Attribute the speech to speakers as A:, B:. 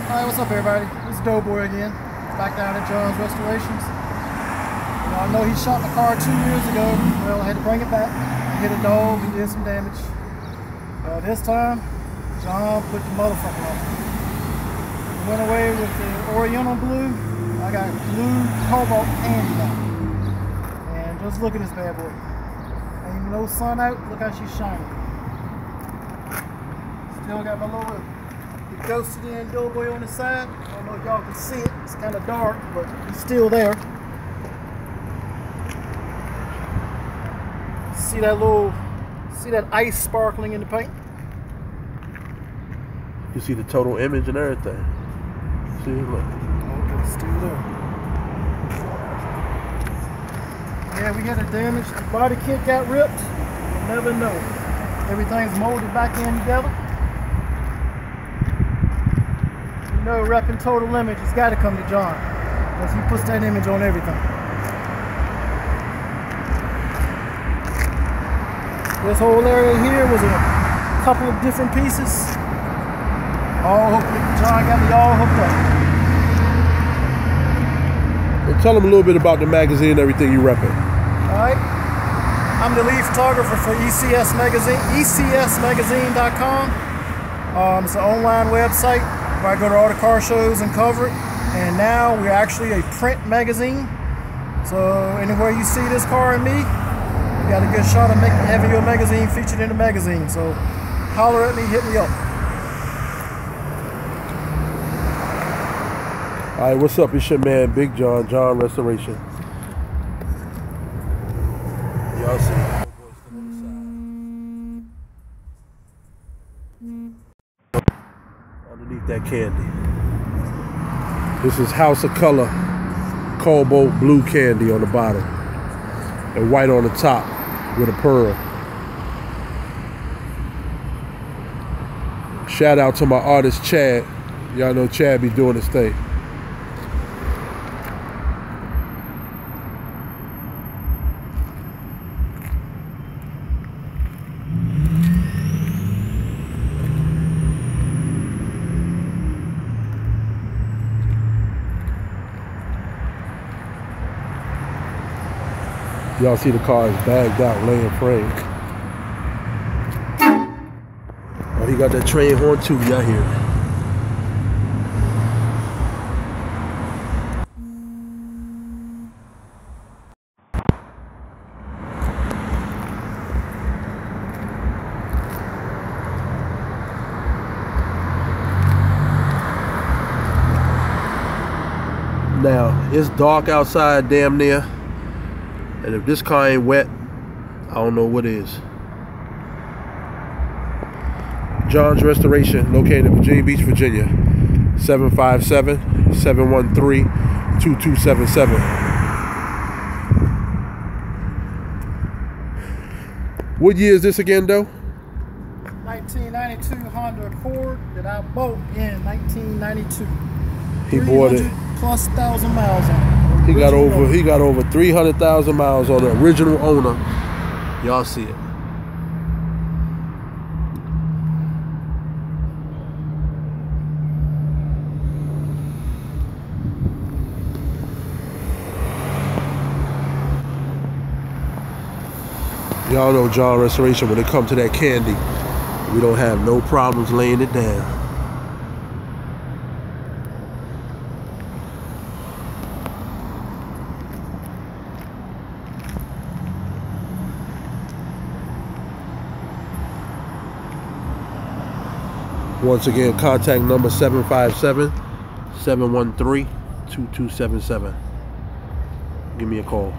A: Alright, what's up everybody? It's Doughboy again. Back down at John's Restorations. I know he shot the car 2 years ago. Well, I had to bring it back. Hit a dog, he did some damage. This time, John put the motherfucker on. He went away with the Oriental blue. I got blue cobalt candy now. And just look at this bad boy. Ain't even no sun out, look how she's shining. Still got my little ghosted in Doughboy on the side. I don't know if y'all can see it. It's kind of dark, but he's still there. See that ice sparkling in the paint?
B: You see the total image and everything. See, look.
A: Okay, it's still there. Yeah, we had a damage. The body kit got ripped. You'll never know. Everything's molded back in together. You know, repping total image, it's got to come to John, because he puts that image on everything. This whole area here was a couple of different pieces. All hooked up. John got me all hooked up.
B: Well, tell them a little bit about the magazine and everything you repping.
A: Alright. I'm the lead photographer for ECS Magazine, ECSmagazine.com. It's an online website where I go to all the car shows and cover it. And now we're actually a print magazine. So anywhere you see this car and me, you got a good shot of having your magazine featured in the magazine. So holler at me, hit me up.
B: All right, what's up? It's your man, Big John, John Restoration. Y'all see underneath that candy. This is House of Kolor, cobalt blue candy on the bottom and white on the top with a pearl. Shout out to my artist Chad. Y'all know Chad be doing his thing. Y'all see the car is bagged out, laying frame. Oh, he got that train horn too, y'all hear it. Now, it's dark outside damn near. And if this car ain't wet, I don't know what is. John's Restoration, located in Virginia Beach, Virginia. 757-713-2277. What year is this again, though?
A: 1992 Honda Accord that I bought in 1992.
B: He bought it.
A: Plus 1,000 miles on it.
B: He got over 300,000 miles on the original owner. Y'all see it. Y'all know John Restoration, when it comes to that candy, we don't have no problems laying it down. Once again, contact number 757-713-2277. Give me a call.